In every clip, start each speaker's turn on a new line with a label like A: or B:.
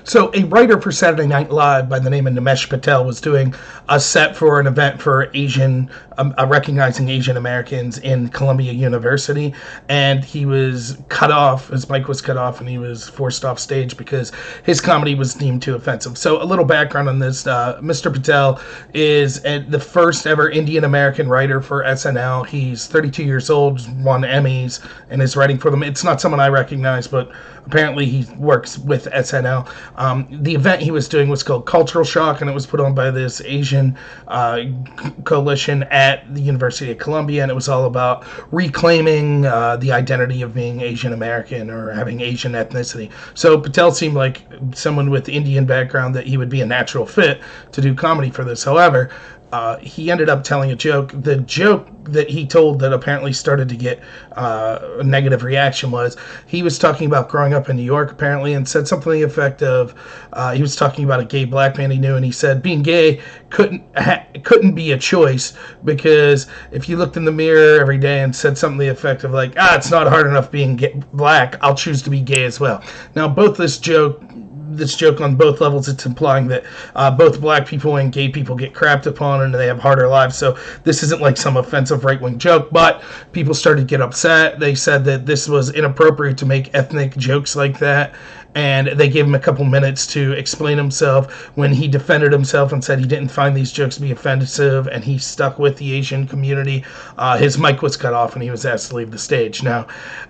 A: So a writer for Saturday Night Live by the name of Nimesh Patel was doing a set for an event for recognizing Asian Americans in Columbia University, and he was cut off. His mic was cut off, and he was forced off stage because his comedy was deemed too offensive. So a little background on this: Mr. Patel is the first ever Indian American writer for SNL. He's 32 years old, won Emmys, and is writing for them. It's not someone I recognize, but apparently he works with SNL. The event he was doing was called Cultural Shock, and it was put on by this Asian coalition at the University of Columbia, and it was all about reclaiming the identity of being Asian American or having Asian ethnicity. So Patel seemed like someone with Indian background that he would be a natural fit to do comedy for this. However, he ended up telling a joke. The joke that he told that apparently started to get a negative reaction was he was talking about growing up in New York, apparently, and said something to the effect of he was talking about a gay black man he knew, and he said being gay couldn't be a choice, because if you looked in the mirror every day and said something to the effect of like, it's not hard enough being black, I'll choose to be gay as well. Now, both this joke on both levels, it's implying that both black people and gay people get crapped upon and they have harder lives. So this isn't like some offensive right-wing joke, but people started to get upset. They said that this was inappropriate to make ethnic jokes like that, and they gave him a couple minutes to explain himself. When he defended himself and said he didn't find these jokes to be offensive and he stuck with the Asian community, his mic was cut off and he was asked to leave the stage. Now,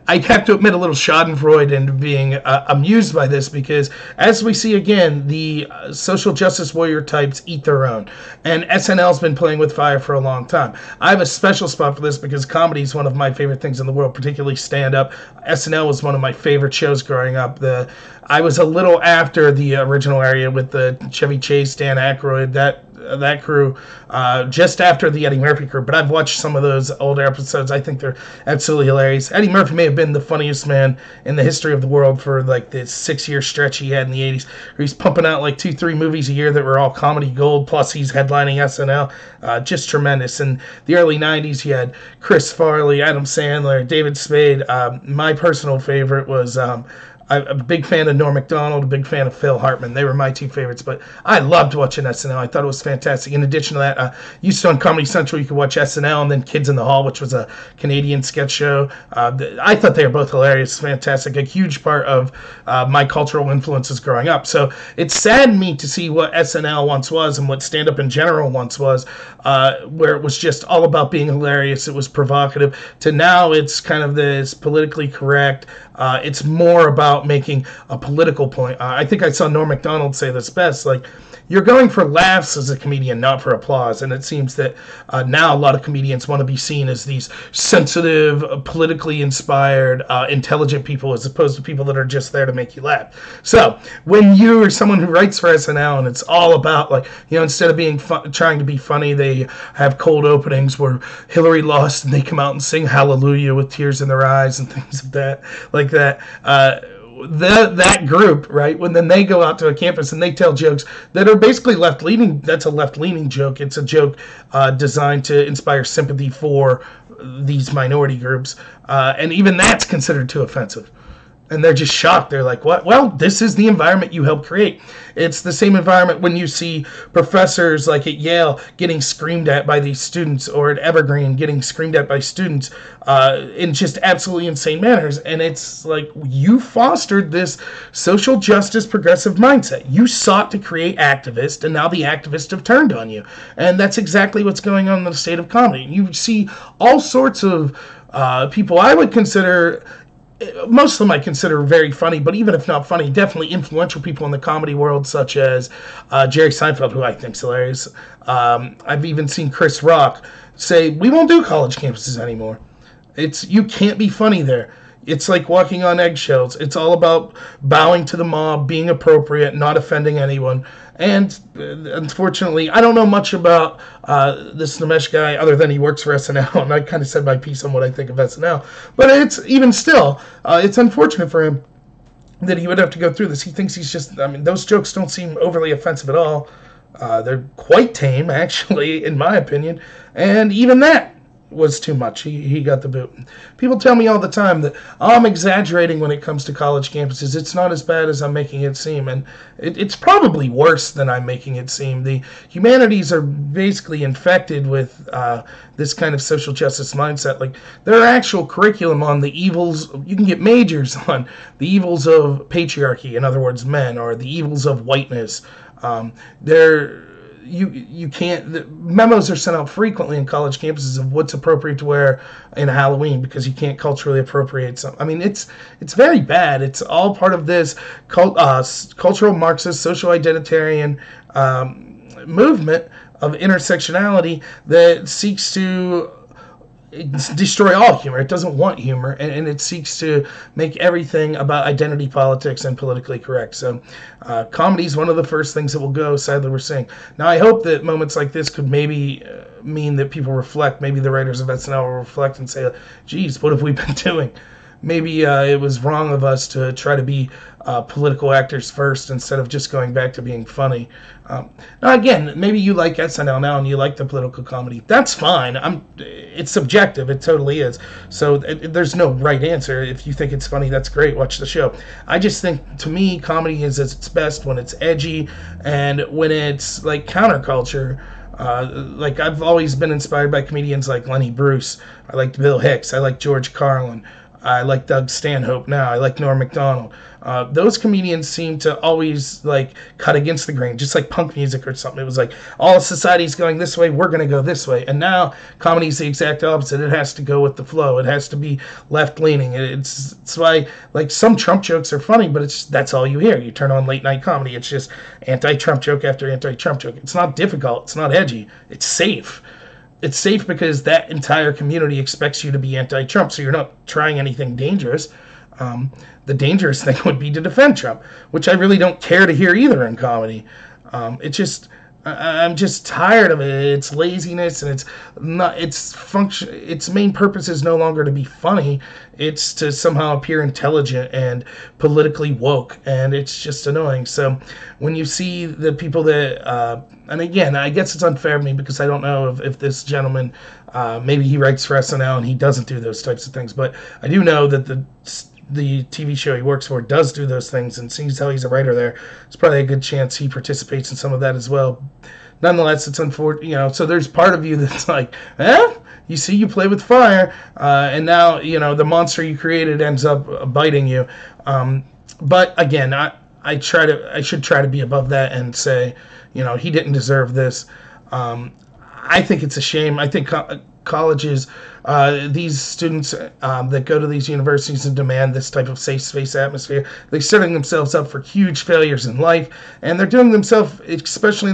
A: I have to admit a little schadenfreude and being amused by this, because as we see again, the social justice warrior types eat their own. And SNL's been playing with fire for a long time. I have a special spot for this because comedy is one of my favorite things in the world, particularly stand-up. SNL was one of my favorite shows growing up. I was a little after the original area with the Chevy Chase, Dan Aykroyd, that crew, just after the Eddie Murphy crew. But I've watched some of those older episodes. I think they're absolutely hilarious. Eddie Murphy may have been the funniest man in the history of the world for like the 6-year stretch he had in the 80s, where he's pumping out like 2-3 movies a year that were all comedy gold, plus he's headlining SNL. Just tremendous. In the early 90s, you had Chris Farley, Adam Sandler, David Spade. My personal favorite was I'm a big fan of Norm Macdonald, a big fan of Phil Hartman. They were my two favorites, but I loved watching SNL. I thought it was fantastic. In addition to that, used to on Comedy Central, you could watch SNL and then Kids in the Hall, which was a Canadian sketch show. I thought they were both hilarious, fantastic, a huge part of my cultural influences growing up. So it saddened me to see what SNL once was and what stand-up in general once was, where it was just all about being hilarious. It was provocative. To now, it's kind of this politically correct. It's more about making a political point. I think I saw Norm Macdonald say this best, like, you're going for laughs as a comedian, not for applause. And it seems that now a lot of comedians want to be seen as these sensitive, politically inspired, intelligent people, as opposed to people that are just there to make you laugh. So when you are someone who writes for SNL and it's all about, like, instead of being trying to be funny, they have cold openings where Hillary lost and they come out and sing Hallelujah with tears in their eyes and things like that. That group, right, when then they go out to a campus and they tell jokes that are basically left-leaning, that's a left-leaning joke. It's a joke designed to inspire sympathy for these minority groups, and even that's considered too offensive. And they're just shocked. They're like, what? Well, this is the environment you helped create. It's the same environment when you see professors like at Yale getting screamed at by these students, or at Evergreen getting screamed at by students in just absolutely insane manners. And it's like, you fostered this social justice progressive mindset. You sought to create activists, and now the activists have turned on you. And that's exactly what's going on in the state of comedy. You see all sorts of people I would consider... Most of them I consider very funny, but even if not funny, definitely influential people in the comedy world, such as Jerry Seinfeld, who I think's hilarious. I've even seen Chris Rock say, we won't do college campuses anymore. You can't be funny there. It's like walking on eggshells. It's all about bowing to the mob, being appropriate, not offending anyone. And unfortunately, I don't know much about this Nimesh guy other than he works for SNL, and I kind of said my piece on what I think of SNL. But it's even still, it's unfortunate for him that he would have to go through this. He thinks he's just, those jokes don't seem overly offensive at all. They're quite tame, actually, in my opinion. And even that, was too much. He got the boot. People tell me all the time that I'm exaggerating when it comes to college campuses. It's not as bad as I'm making it seem, and it's probably worse than I'm making it seem. The humanities are basically infected with this kind of social justice mindset. Like, there are actual curriculum on the evils. You can get majors on the evils of patriarchy, in other words, men, or the evils of whiteness. There you can't, the memos are sent out frequently in college campuses of what's appropriate to wear in Halloween because you can't culturally appropriate some. I mean, it's very bad. It's all part of this cultural Marxist social identitarian movement of intersectionality that seeks to destroy all humor. It doesn't want humor, and it seeks to make everything about identity politics and politically correct. So comedy is one of the first things that will go, sadly, we're seeing. Now, I hope that moments like this could maybe mean that people reflect. Maybe the writers of SNL will reflect and say, geez, what have we been doing? Maybe it was wrong of us to try to be political actors first instead of just going back to being funny. Now, again, maybe you like SNL now and you like the political comedy. That's fine. It's subjective. It totally is. So there's no right answer. If you think it's funny, that's great. Watch the show. I just think, to me, comedy is at its best when it's edgy and when it's like counterculture. Like, I've always been inspired by comedians like Lenny Bruce. I liked Bill Hicks. I like George Carlin. I like Doug Stanhope now. I like Norm Macdonald. Those comedians seem to always like cut against the grain, just like punk music or something. It was like, all society's going this way, we're going to go this way. And now comedy's the exact opposite. It has to go with the flow. It has to be left-leaning. It's why, like, some Trump jokes are funny, but that's all you hear. You turn on late night comedy, it's just anti-Trump joke after anti-Trump joke. It's not difficult. It's not edgy. It's safe. It's safe because that entire community expects you to be anti-Trump, so you're not trying anything dangerous. The dangerous thing would be to defend Trump, which I really don't care to hear either in comedy. I'm just tired of it. It's laziness, and it's not. Its main purpose is no longer to be funny. It's to somehow appear intelligent and politically woke, and it's just annoying. So when you see the people that, and again, I guess it's unfair to me because I don't know if this gentleman, maybe he writes for SNL and he doesn't do those types of things, but I do know that the TV show he works for does do those things, and seeing how he's a writer there, it's probably a good chance he participates in some of that as well. Nonetheless, it's unfortunate, so there's part of you that's like, you see, you play with fire, and now, the monster you created ends up biting you. But again, I should try to be above that and say, he didn't deserve this. I think it's a shame. I think colleges, these students that go to these universities and demand this type of safe space atmosphere, they're setting themselves up for huge failures in life, and they're doing themselves, especially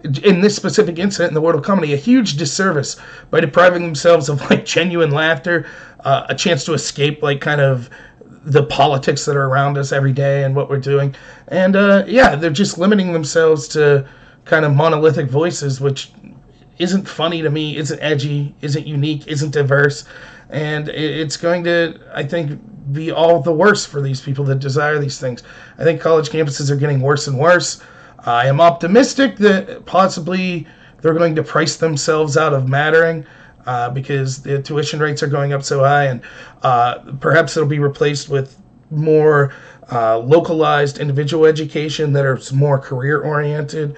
A: in this specific incident in the world of comedy, a huge disservice by depriving themselves of like genuine laughter, a chance to escape like kind of the politics that are around us every day and what we're doing. And they're just limiting themselves to kind of monolithic voices, which isn't funny to me, isn't edgy, isn't unique, isn't diverse, and it's going to, I think, be all the worse for these people that desire these things. I think college campuses are getting worse and worse. I am optimistic that possibly they're going to price themselves out of mattering because the tuition rates are going up so high, and perhaps it'll be replaced with more localized individual education that are more career-oriented,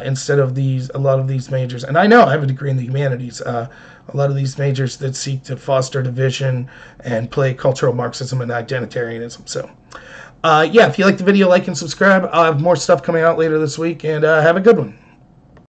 A: instead of a lot of these majors. And I know I have a degree in the humanities. A lot of these majors that seek to foster division and play cultural Marxism and identitarianism. So, if you like the video, like and subscribe. I'll have more stuff coming out later this week, and have a good one.